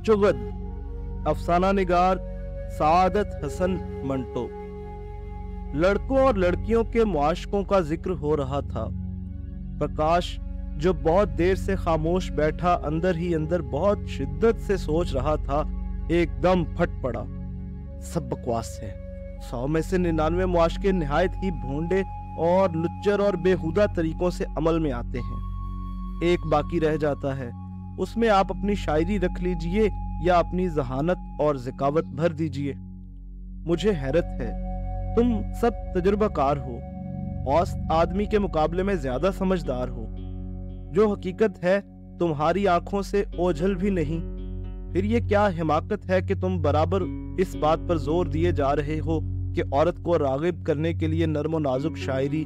चुगद अफसाना निगार सादत हसन मंटो। लड़कों और लड़कियों के मुआशकों का जिक्र हो रहा था। प्रकाश जो बहुत देर से खामोश बैठा अंदर ही अंदर बहुत शिद्दत से सोच रहा था, एकदम फट पड़ा। सब बकवास है। 100 में से 99 मुआशके निहायत ही भोंडे और लुच्चर और बेहुदा तरीकों से अमल में आते हैं। एक बाकी रह जाता है, उसमें आप अपनी शायरी रख लीजिए या अपनी जहानत और ज़कावत भर दीजिए। मुझे हैरत है, तुम सब तजुर्बाकार हो, औसत आदमी के मुकाबले में ज्यादा समझदार हो। जो हकीकत है तुम्हारी आंखों से ओझल भी नहीं। फिर ये क्या हिमाकत है कि तुम बराबर इस बात पर जोर दिए जा रहे हो कि औरत को रागिब करने के लिए नर्म नाजुक शायरी,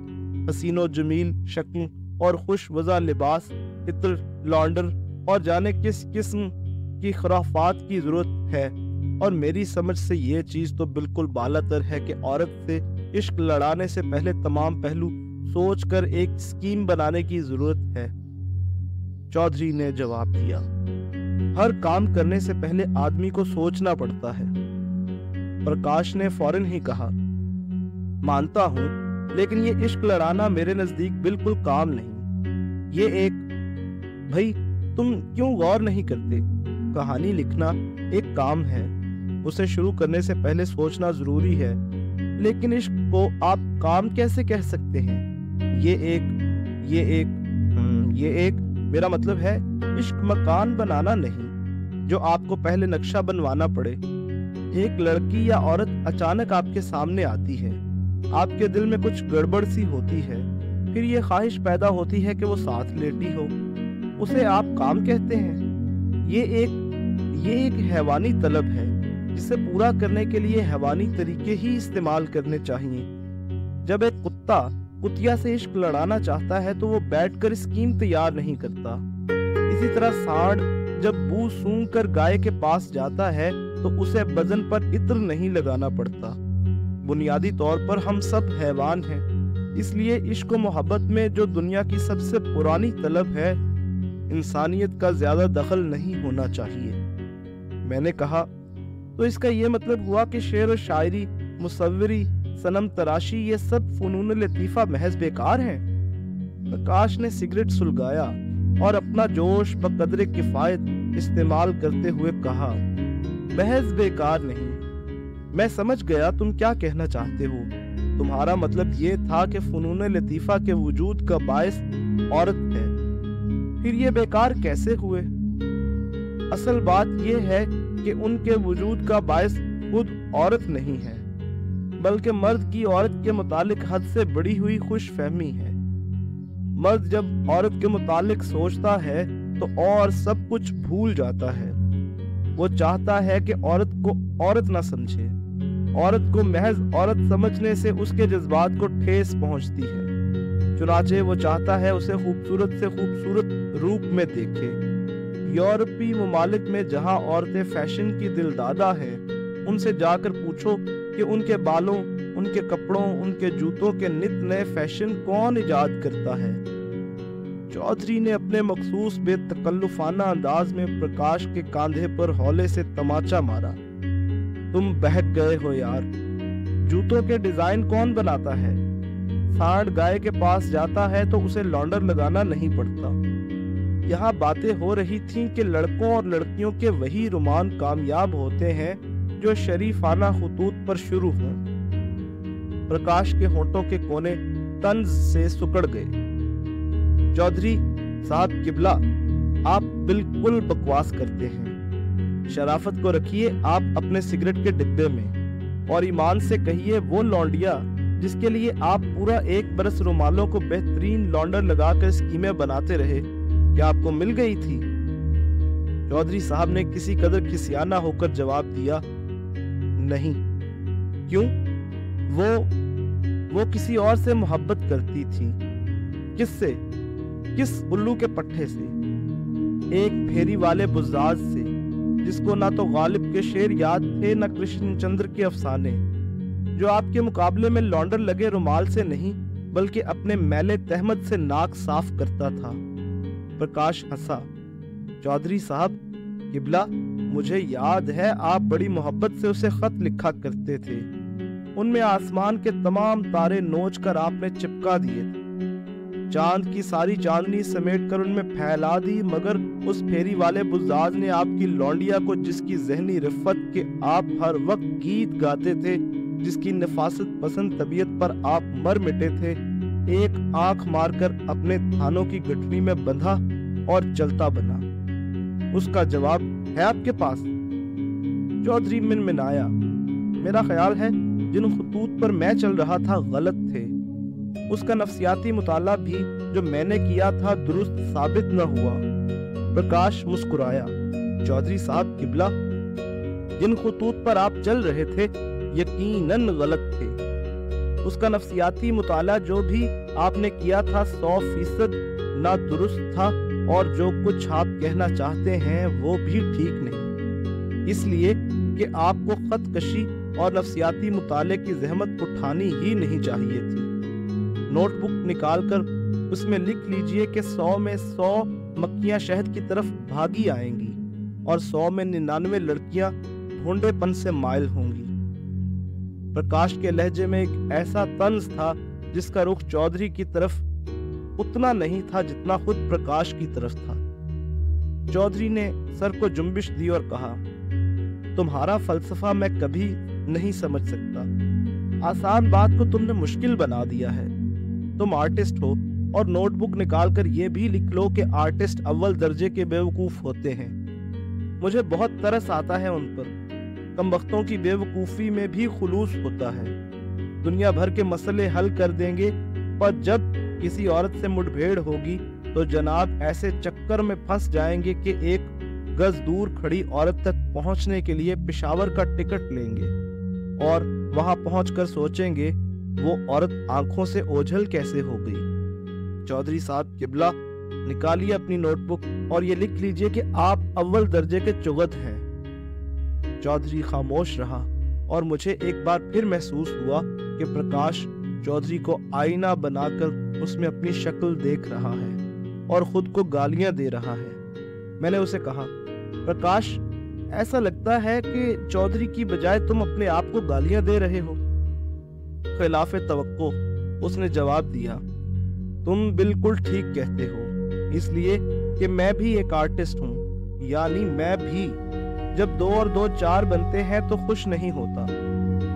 हसीनो जमील शक्ल और खुश वज़ा लिबास, इत्र, लॉन्डर और जाने किस किस्म की खुराफात की जरूरत है। और मेरी समझ से ये चीज तो बिल्कुल बालातर है कि औरत से इश्क लड़ाने से पहले तमाम पहलू सोचकर एक स्कीम बनाने की जरूरत है। चौधरी ने जवाब दिया, हर काम करने से पहले आदमी को सोचना पड़ता है। प्रकाश ने फौरन ही कहा, मानता हूं, लेकिन ये इश्क लड़ाना मेरे नजदीक बिल्कुल काम नहीं। ये एक, भाई तुम क्यों गौर नहीं करते? कहानी लिखना एक काम है, उसे शुरू करने से पहले सोचना जरूरी है। लेकिन इश्क को आप काम कैसे कह सकते हैं? ये एक मेरा मतलब है, इश्क मकान बनाना नहीं जो आपको पहले नक्शा बनवाना पड़े। एक लड़की या औरत अचानक आपके सामने आती है, आपके दिल में कुछ गड़बड़ सी होती है, फिर ये ख्वाहिश पैदा होती है कि वो साथ लेटी हो, उसे आप काम कहते हैं। ये एक हैवानी तलब है जिसे पूरा करने के लिए हैवानी तरीके ही इस्तेमाल करने चाहिए। जब एक कुत्ता कुतिया से इश्क लड़ाना चाहता है तो वो बैठकर स्कीम तैयार नहीं करता। इसी तरह सांड जब बू सूंघ कर गाय के पास जाता है तो उसे बदन पर इत्र नहीं लगाना पड़ता। बुनियादी तौर पर हम सब हैवान हैं, इसलिए इश्क और मोहब्बत में जो दुनिया की सबसे पुरानी तलब है, इंसानियत का ज्यादा दखल नहीं होना चाहिए। मैंने कहा, तो इसका ये मतलब हुआ कि शेर और शायरी, मुसव्वरी, सनम तराशी, ये सब फनून लतीफा महज बेकार हैं? प्रकाश ने सिगरेट सुलगाया और अपना जोश बकदरे किफायत इस्तेमाल करते हुए कहा, महज बेकार नहीं। मैं समझ गया तुम क्या कहना चाहते हो। तुम्हारा मतलब ये था कि फनून लतीफा के वजूद का बायस औरत है। फिर ये बेकार कैसे हुए? असल बात यह है कि उनके वजूद का बायस खुद औरत नहीं है, बल्कि मर्द की औरत के मुतालिक हद से बढ़ी हुई खुश फहमी है। मर्द जब औरत के मुतालिक सोचता है तो और सब कुछ भूल जाता है। वो चाहता है कि औरत को औरत ना समझे। औरत को महज औरत समझने से उसके जज्बात को ठेस पहुंचती है। चुनाचे वो चाहता है उसे खूबसूरत से खूबसूरत रूप में देखे। यूरोपीय ममालिक में जहां औरतें फैशन की दिलदादा हैं, उनसे जाकर पूछो कि उनके बालों, उनके कपड़ों, उनके जूतों के नित नए फैशन कौन इजाद करता है। चौधरी ने अपने मखसूस बेतकल्लुफाना अंदाज में प्रकाश के कांधे पर हौले से तमाचा मारा। तुम बहक गए हो यार। जूतों के डिजाइन कौन बनाता है? सांड गाय के पास जाता है तो उसे लॉन्डर लगाना नहीं पड़ता। यहाँ बातें हो रही थीं कि लड़कों और लड़कियों के वही रोमान कामयाब होते हैं जो शरीफाना खुतूत पर शुरू हों। प्रकाश के होंठों के कोने तंज से सुकड़ गए। चौधरी साहब किबला, आप बिल्कुल बकवास करते हैं। शराफत को रखिए आप अपने सिगरेट के डिब्बे में, और ईमान से कहिए वो लौंडिया जिसके लिए आप पूरा 1 बरस रुमालों को बेहतरीन लॉन्डर लगाकर स्कीमें बनाते रहे, क्या आपको मिल गई थी? चौधरी साहब ने किसी कदर खिसियाना होकर जवाब दिया, नहीं। क्यों? वो किसी और से मोहब्बत करती थी। किससे? किस उल्लू के पट्टे से? एक फेरी वाले बुज़ाज से, जिसको ना तो गालिब के शेर याद थे ना कृष्णचंद्र के अफसाने, जो आपके मुकाबले में लॉन्डर लगे रुमाल से नहीं बल्कि अपने मैले तहमत से नाक साफ करता था। प्रकाश हंसा। चौधरी साहब किबला, مجھے یاد ہے آپ بڑی محبت سے اسے خط لکھا کرتے تھے۔ ان میں آسمان کے تمام تارے نوچ کر آپ نے چپکا دیے تھے، چاند کی ساری چاندنی سمیٹ کر ان میں پھیلا دی، مگر اس پھیری والے بزاز نے آپ کی لونڈیا کو، جس کی ذہنی رفت کے آپ ہر وقت گیت گاتے تھے، جس کی نفاست پسند طبیعت پر آپ مر مٹے تھے، ایک آنکھ مار کر اپنے تھانوں کی گٹھڑی میں بندھا اور چلتا بنا۔ اس کا جواب ہے آپ کے پاس؟ چودھری منمنایا۔ میرا خیال ہے جن خطوط پر میں چل رہا تھا غلط تھے۔ اس کا نفسیاتی مطالعہ بھی جو میں نے کیا تھا درست ثابت نہ ہوا۔ پرکاش مسکرایا۔ چودھری صاحب قبلہ، جن خطوط پر آپ چل رہے تھے یقیناً غلط تھے۔ اس کا نفسیاتی مطالعہ جو بھی آپ نے کیا تھا 100% نادرست تھا، اور جو کچھ آپ کہنا چاہتے ہیں وہ بھی ٹھیک نہیں، اس لیے کہ آپ کو خط کشی اور نفسیاتی مطالعے کی زحمت اٹھانی ہی نہیں چاہیے تھی۔ نوٹ بک نکال کر اس میں لکھ لیجئے کہ 100 میں 100 مکھیاں شہد کی طرف بھاگی آئیں گی اور 100 میں 99 لڑکیاں ڈھونڈے پن سے مائل ہوں گی۔ پرکاش کے لہجے میں ایک ایسا طنز تھا جس کا رخ چودھری کی طرف اتنا نہیں تھا جتنا خود پرکاش کی طرف تھا۔ چودھری نے سر کو جنبش دی اور کہا، تمہارا فلسفہ میں کبھی نہیں سمجھ سکتا۔ آسان بات کو تم نے مشکل بنا دیا ہے۔ تم آرٹسٹ ہو، اور نوٹ بک نکال کر یہ بھی لکھ لو کہ آرٹسٹ اول درجے کے بیوقوف ہوتے ہیں۔ مجھے بہت ترس آتا ہے ان پر۔ کمبختوں کی بیوقوفی میں بھی خلوص ہوتا ہے۔ دنیا بھر کے مسئلے حل کر دیں گے، پر جب کسی عورت سے مٹ بھیڑ ہوگی تو جناب ایسے چکر میں پھنس جائیں گے کہ ایک گز دور کھڑی عورت تک پہنچنے کے لیے پشاور کا ٹکٹ لیں گے، اور وہاں پہنچ کر سوچیں گے وہ عورت آنکھوں سے اوجھل کیسے ہو گئی۔ چودھری صاحب قبلہ، نکالیے اپنی نوٹ بک اور یہ لکھ لیجئے کہ آپ اول درجے کے چغت ہیں۔ چودھری خاموش رہا، اور مجھے ایک بار پھر محسوس ہوا کہ پرکاش چودھری کو آئینہ بنا کر اس میں اپنی شکل دیکھ رہا ہے اور خود کو گالیاں دے رہا ہے۔ میں نے اسے کہا، پرکاش، ایسا لگتا ہے کہ چودھری کی بجائے تم اپنے آپ کو گالیاں دے رہے ہو۔ خلاف توقع اس نے جواب دیا، تم بالکل ٹھیک کہتے ہو، اس لیے کہ میں بھی ایک آرٹسٹ ہوں، یعنی میں بھی جب 2 اور 2 4 بنتے ہیں تو خوش نہیں ہوتا۔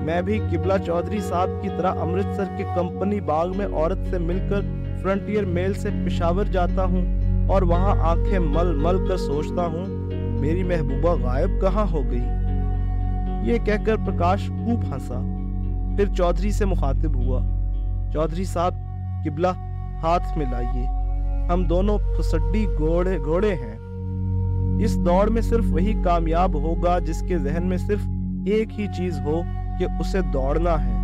میں بھی قبلہ چودھری صاحب کی طرح امرتسر کے کمپنی باغ میں عورت سے مل کر فرنٹیئر میل سے پشاور جاتا ہوں، اور وہاں آنکھیں مل مل کر سوچتا ہوں میری محبوبہ غائب کہاں ہو گئی۔ یہ کہہ کر پرکاش خوب ہنسا، پھر چودھری سے مخاطب ہوا، چودھری صاحب قبلہ، ہاتھ ملائیے، ہم دونوں پھسڈی گھوڑے ہیں۔ اس دوڑ میں صرف وہی کامیاب ہوگا جس کے ذہن میں صرف ایک ہی چیز ہو کہ اسے دوڑنا ہے،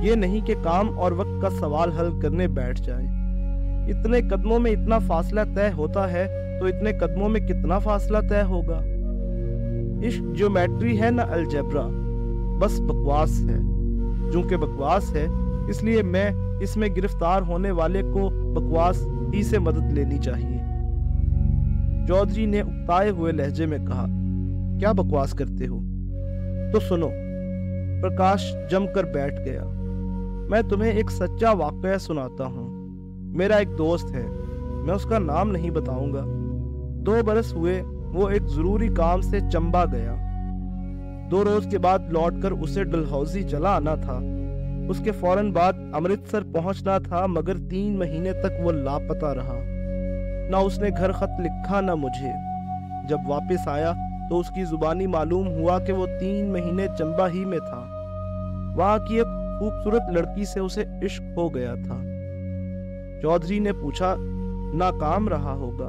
یہ نہیں کہ کام اور وقت کا سوال حل کرنے بیٹھ جائے۔ اتنے قدموں میں اتنا فاصلہ طے ہوتا ہے تو اتنے قدموں میں کتنا فاصلہ طے ہوگا۔ عشق جیومیٹری ہے نہ الجبرا، بس بکواس ہے۔ چونکہ بکواس ہے اس لیے میں اس میں گرفتار ہونے والے کو بکواس ہی سے مدد لینی چاہیے۔ چودھری نے اکتائے ہوئے لہجے میں کہا، کیا بکواس کرتے ہو؟ تو سنو۔ پرکاش جم کر بیٹھ گیا۔ میں تمہیں ایک سچا واقعہ سناتا ہوں۔ میرا ایک دوست ہے، میں اس کا نام نہیں بتاؤں گا۔ 2 برس ہوئے وہ ایک ضروری کام سے چمبا گیا۔ 2 روز کے بعد لوٹ کر اسے ڈلہوزی چلا آنا تھا۔ اس کے فوراً بعد امرتسر پہنچنا تھا، مگر 3 مہینے تک وہ لاپتہ رہا۔ نہ اس نے گھر خط لکھا نہ مجھے۔ جب واپس آیا تو اس کی زبانی معلوم ہوا کہ وہ 3 مہینے چمبا ہی میں تھا۔ وہاں کی ایک خوبصورت لڑکی سے اسے عشق ہو گیا تھا۔ چودھری نے پوچھا، ناکام رہا ہوگا؟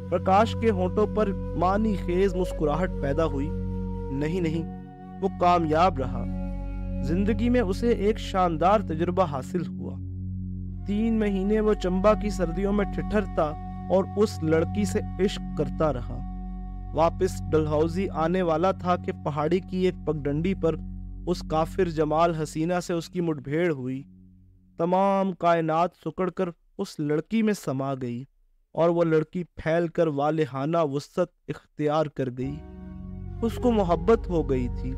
پرکاش کے ہونٹوں پر معنی خیز مسکراہٹ پیدا ہوئی۔ نہیں، وہ کامیاب رہا۔ زندگی میں اسے ایک شاندار تجربہ حاصل ہوا۔ 3 مہینے وہ چمبا کی سردیوں میں ٹھٹھرتا اور اس لڑکی سے عشق کرتا رہا۔ واپس ڈلہوزی آنے والا تھا کہ پہاڑی کی ایک پگڈنڈی پر اس کافر جمال حسینہ سے اس کی مٹ بھیڑ ہوئی۔ تمام کائنات سکڑ کر اس لڑکی میں سما گئی، اور وہ لڑکی پھیل کر والہانہ وسعت اختیار کر گئی۔ उसको मोहब्बत हो गई थी।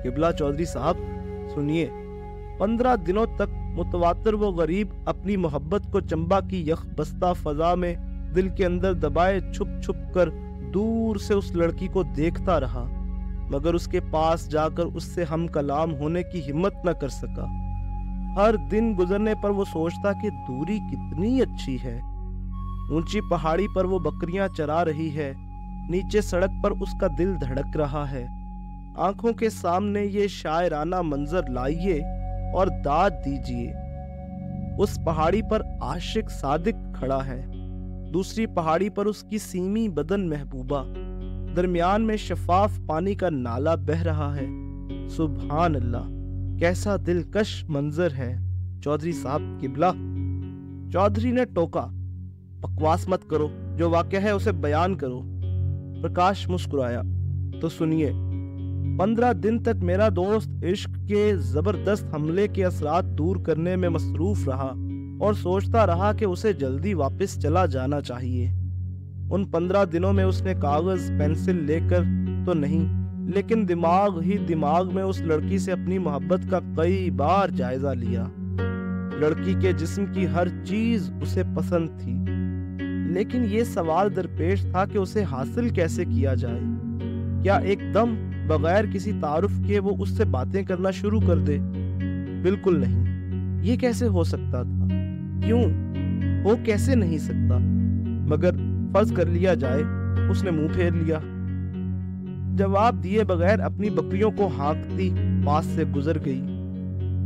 किबला चौधरी साहब सुनिए, 15 दिनों तक मुतवातर वो गरीब अपनी मोहब्बत को चंबा की यखबस्ता फजा में दिल के अंदर दबाए छुप छुप कर दूर से उस लड़की को देखता रहा, मगर उसके पास जाकर उससे हम कलाम होने की हिम्मत न कर सका। हर दिन गुजरने पर वो सोचता कि दूरी कितनी अच्छी है। ऊंची पहाड़ी पर वो बकरियां चरा रही है, नीचे सड़क पर उसका दिल धड़क रहा है। आंखों के सामने ये शायराना मंजर लाइए और दाद दीजिए। उस पहाड़ी पर आशिक सादिक खड़ा है, दूसरी पहाड़ी पर उसकी सीमी बदन महबूबा, दरमियान में शफाफ पानी का नाला बह रहा है। सुभान अल्लाह, कैसा दिलकश मंजर है चौधरी साहब किबला। चौधरी ने टोका, बकवास मत करो, जो वाक़या है उसे बयान करो। प्रकाश मुस्कुराया, तो सुनिए, 15 दिन तक मेरा दोस्त इश्क के जबरदस्त हमले के असरात दूर करने में मसरूफ रहा और सोचता रहा कि उसे जल्दी वापस चला जाना चाहिए। उन 15 दिनों में उसने कागज पेंसिल लेकर तो नहीं, लेकिन दिमाग ही दिमाग में उस लड़की से अपनी मोहब्बत का कई बार जायजा लिया। लड़की के जिस्म की हर चीज उसे पसंद थी, लेकिन ये सवाल दरपेश था कि उसे हासिल कैसे किया जाए। क्या एकदम बगैर किसी तारुफ के वो उससे बातें करना शुरू कर दे? बिल्कुल नहीं, ये कैसे हो सकता था? क्यों हो कैसे नहीं सकता? मगर फर्ज कर लिया जाए उसने मुंह फेर लिया। जवाब दिए बगैर अपनी बकरियों को हाँकती पास से गुजर गई।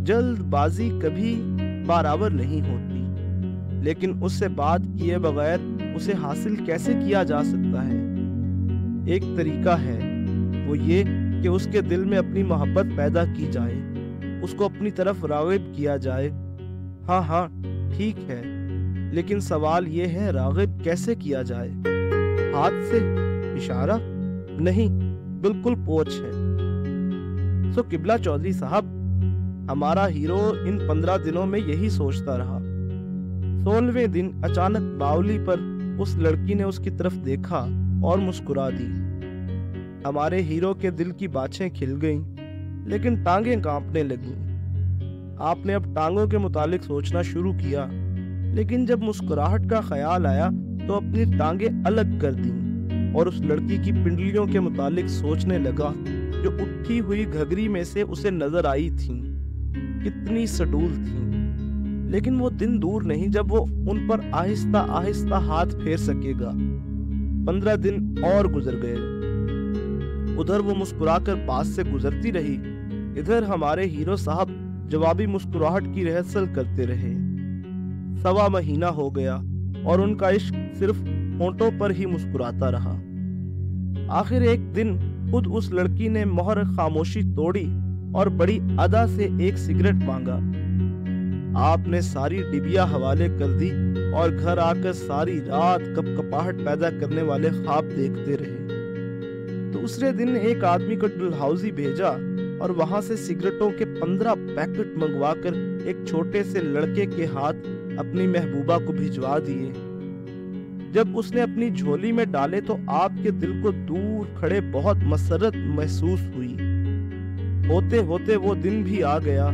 जल्दबाजी कभी बराबर नहीं होती, लेकिन उससे बात किए बगैर उसे हासिल कैसे किया जा सकता है? एक तरीका है, वो ये कि उसके दिल में अपनी मोहब्बत पैदा की जाए, उसको अपनी तरफ राग़िब किया जाए। हाँ ठीक है, लेकिन सवाल ये है राग़िब कैसे किया जाए? हाथ से? इशारा? नहीं, बिल्कुल पोच है। सो किबला चौधरी साहब, हमारा हीरो इन 15 दिनों में यही सोचता रहा। 16वें दिन अचानक बावली पर उस लड़की ने उसकी तरफ देखा और मुस्कुरा दी। हमारे हीरो के दिल की बाछें खिल गईं, लेकिन टांगें कांपने लगीं। आपने अब टांगों के मुतालिक सोचना शुरू किया, लेकिन जब मुस्कुराहट का ख्याल आया तो अपनी टांगें अलग कर दी और उस लड़की की पिंडलियों के मुतालिक सोचने लगा जो उठी हुई घघरी में से उसे नजर आई थीं। कितनी सडूल थीं, लेकिन वो दिन दूर नहीं जब वो उन पर आहिस्ता आहिस्ता हाथ फेर सकेगा। 15 दिन और गुजर गए। उधर वो मुस्कुराकर पास से गुजरती रही, इधर हमारे हीरो साहब जवाबी मुस्कुराहट की रिहर्सल करते रहे। 1.25 महीना हो गया और उनका इश्क सिर्फ होंठों पर ही मुस्कुराता रहा। आखिर एक दिन खुद उस लड़की ने मोहर खामोशी तोड़ी और बड़ी अदा से एक सिगरेट मांगा। आपने सारी डिबिया हवाले कर दी और घर आकर सारी रात कपकपाहट पैदा करने वाले ख्वाब देखते रहे। दूसरे दिन एक आदमी को डलहौजी भेजा और वहां से सिगरेटों के 15 पैकेट मंगवाकर एक छोटे से लड़के के हाथ अपनी महबूबा को भिजवा दिए। जब उसने अपनी झोली में डाले तो आपके दिल को दूर खड़े बहुत मसरत महसूस हुई। होते होते वो दिन भी आ गया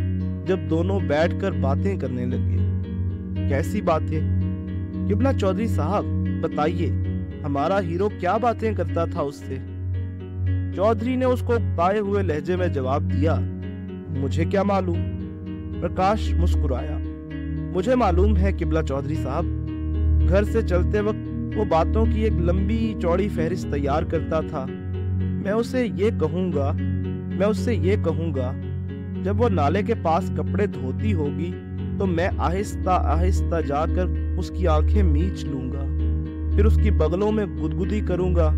जब दोनों बैठकर बातें करने लगे। कैसी बातें? किबला चौधरी साहब बताइए, हमारा हीरो क्या बातें करता था उससे? चौधरी ने उसको उकताए हुए लहजे में जवाब दिया, मुझे क्या मालूम। प्रकाश मुस्कुराया, मुझे मालूम है किबला चौधरी साहब। घर से चलते वक्त वो बातों की एक लंबी चौड़ी फहरिस्त तैयार करता था। मैं उससे ये कहूंगा जब वो नाले के पास कपड़े धोती होगी तो मैं आहिस्ता आहिस्ता जाकर उसकी आंखें मींच लूंगा, फिर उसकी बगलों में गुदगुदी करूंगा।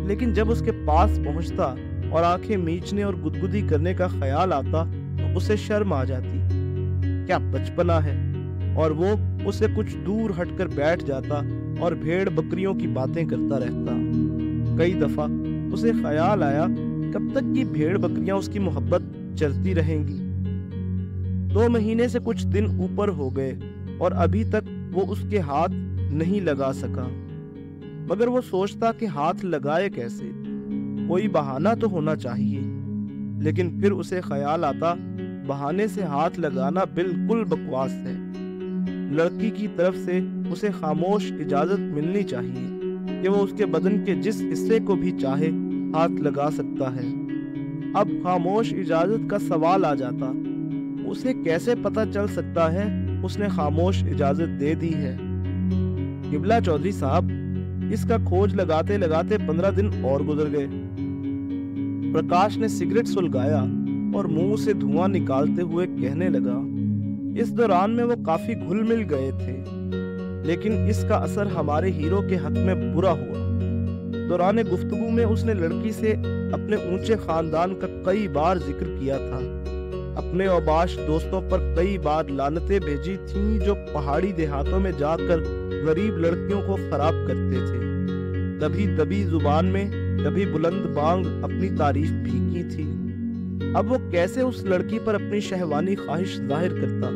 लेकिन जब उसके पास पहुंचता और आंखें मींचने और गुदगुदी करने का ख्याल आता तो उसे शर्म आ जाती। क्या बचपना है। और वो उसे कुछ दूर हटकर बैठ जाता और भेड़ बकरियों की बातें करता रहता। कई दफा उसे ख्याल आया कब तक की भेड़ बकरियां उसकी मोहब्बत चलती रहेंगी। 2 महीने से कुछ दिन ऊपर हो गए और अभी तक वो उसके हाथ नहीं लगा सका। मगर वो सोचता कि हाथ लगाए कैसे। कोई बहाना तो होना चाहिए। लेकिन फिर उसे ख्याल आता, बहाने से हाथ लगाना बिल्कुल बकवास है। लड़की की तरफ से उसे खामोश इजाजत मिलनी चाहिए कि वो उसके बदन के जिस हिस्से को भी चाहे हाथ लगा सकता है। अब खामोश इजाजत का सवाल आ जाता, उसे कैसे पता चल सकता है उसने खामोश इजाजत दे दी है? किबला चौधरी साहब, इसका खोज लगाते लगाते 15 दिन और गुजर गए। प्रकाश ने सिगरेट सुलगाया और मुंह से धुआं निकालते हुए कहने लगा, इस दौरान में वो काफी घुल मिल गए थे, लेकिन इसका असर हमारे हीरो के हक में बुरा हुआ। दौरान गुफ्तगू में उसने लड़की से अपने ऊंचे खानदान का कई बार जिक्र किया था। अपने औबाश दोस्तों पर कई बार लानतें भेजी थीं जो पहाड़ी देहातों में जाकर गरीब लड़कियों को खराब करते थे। कभी दबी जुबान में, कभी बुलंद बांग अपनी तारीफ भी की थी। अब वो कैसे उस लड़की पर अपनी शहवानी ख्वाहिश जाहिर करता?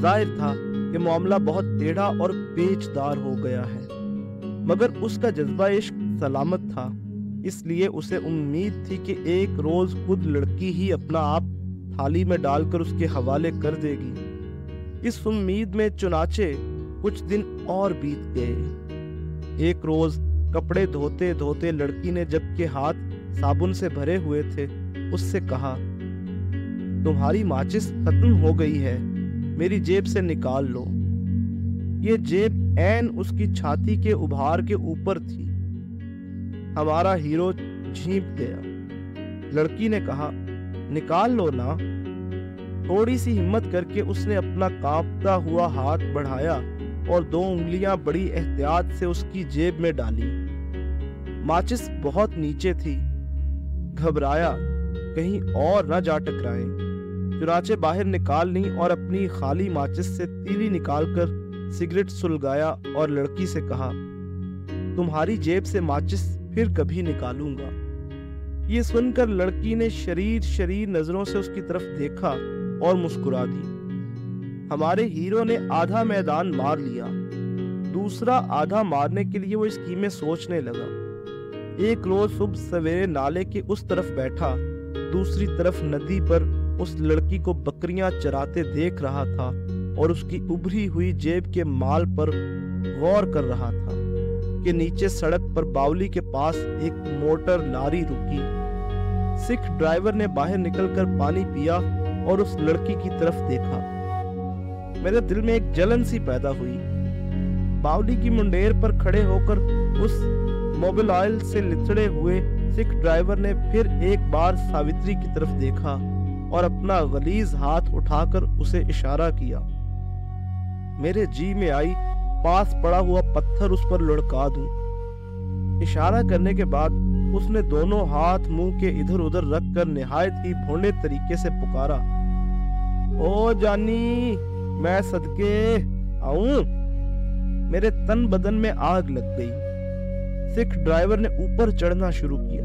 जाहिर था कि मामला बहुत टेढ़ा और पेचदार हो गया है, मगर उसका जज्बा इश्क सलामत था, इसलिए उसे उम्मीद थी कि एक रोज खुद लड़की ही अपना आप थाली में डालकर उसके हवाले कर देगी। इस उम्मीद में चुनाचे कुछ दिन और बीत गए। एक रोज कपड़े धोते धोते लड़की ने, जबकि हाथ साबुन से भरे हुए थे, उससे कहा, तुम्हारी माचिस खत्म हो गई है, मेरी जेब से निकाल लो। ये जेब ऐन उसकी छाती के उभार के ऊपर थी। हमारा हीरो झींप गया। लड़की ने कहा, निकाल लो ना। थोड़ी सी हिम्मत करके उसने अपना कांपता हुआ हाथ बढ़ाया और 2 उंगलियां बड़ी एहतियात से उसकी जेब में डाली। माचिस बहुत नीचे थी। घबराया कहीं और न जा टकराए। चुराचे बाहर निकाल ली और अपनी खाली माचिस से तीली निकालकर सिगरेट सुलगाया और लड़की से कहा, तुम्हारी जेब से माचिस फिर कभी निकालूंगा। ये सुनकर लड़की ने शरीर नजरों से उसकी तरफ देखा और मुस्कुरा दी। हमारे हीरो ने आधा मैदान मार लिया। दूसरा आधा मारने के लिए वो स्कीमें सोचने लगा। एक रोज सुबह सवेरे नाले के उस तरफ बैठा, दूसरी तरफ नदी पर उस लड़की को बकरियां चराते देख रहा था और उसकी उभरी हुई जेब के माल पर गौर कर रहा था कि नीचे सड़क पर बावली के पास एक मोटर लारी रुकी। सिख ड्राइवर ने बाहर निकलकर पानी पिया और उस लड़की की तरफ देखा। मेरे दिल में एक जलन सी पैदा हुई। बावली की मुंडेर पर खड़े होकर उस मोबिल ऑयल से लिथड़े हुए सिख ड्राइवर ने फिर एक बार सावित्री की तरफ देखा और अपना गलीज हाथ उठाकर उसे इशारा किया। मेरे जी में आई पास पड़ा हुआ पत्थर उस पर लुढ़का दूं। इशारा करने के बाद उसने दोनों हाथ मुंह के इधर उधर रखकर निहायत ही भोंडे तरीके से पुकारा, ओ जानी, मैं सदके आऊं। मेरे तन बदन में आग लग गई। सिख ड्राइवर ने ऊपर चढ़ना शुरू किया।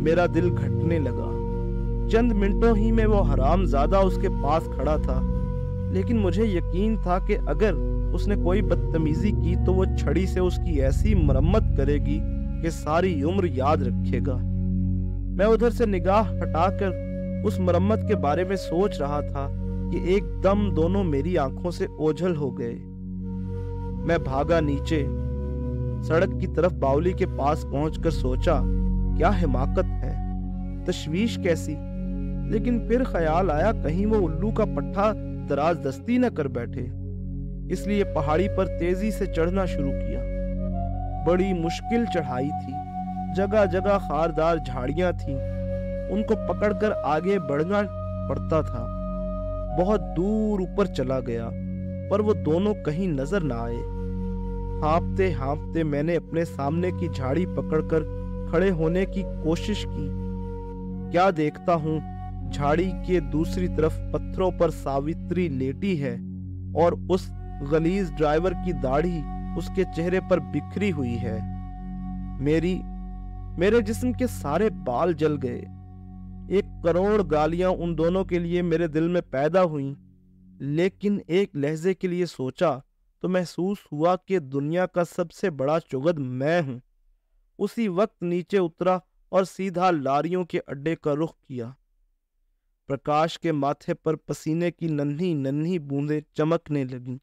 मेरा दिल घटने लगा। चंद मिनटों ही में वो हरामजादा उसके पास खड़ा था, लेकिन मुझे यकीन था कि अगर उसने कोई बदतमीजी की तो वो छड़ी से उसकी ऐसी मरम्मत करेगी कि सारी उम्र याद रखेगा। मैं उधर से निगाह हटाकर उस मरम्मत के बारे में सोच रहा था कि एकदम दोनों मेरी आंखों से ओझल हो गए। मैं भागा नीचे। सड़क की तरफ बावली के पास पहुंचकर सोचा, क्या हिमाकत है, तशवीश कैसी। लेकिन फिर ख्याल आया कहीं वो उल्लू का पट्टा दराज दस्ती न कर बैठे, इसलिए पहाड़ी पर तेजी से चढ़ना शुरू किया। बड़ी मुश्किल चढ़ाई थी। जगह जगह खारदार झाड़ियां थीं, उनको पकड़कर आगे बढ़ना पड़ता था। बहुत दूर ऊपर चला गया, पर वो दोनों कहीं नजर न आए। हाँफते हाँफते मैंने अपने सामने की झाड़ी पकड़कर खड़े होने की कोशिश की। क्या देखता हूँ, झाड़ी के दूसरी तरफ पत्थरों पर सावित्री लेटी है और उस गलीज ड्राइवर की दाढ़ी उसके चेहरे पर बिखरी हुई है। मेरे जिस्म के सारे बाल जल गए। 1 करोड़ गालियां उन दोनों के लिए मेरे दिल में पैदा हुईं, लेकिन एक लहजे के लिए सोचा तो महसूस हुआ कि दुनिया का सबसे बड़ा चुगद मैं हूं। उसी वक्त नीचे उतरा और सीधा लारियों के अड्डे का रुख किया। प्रकाश के माथे पर पसीने की नन्ही नन्ही बूंदें चमकने लगीं।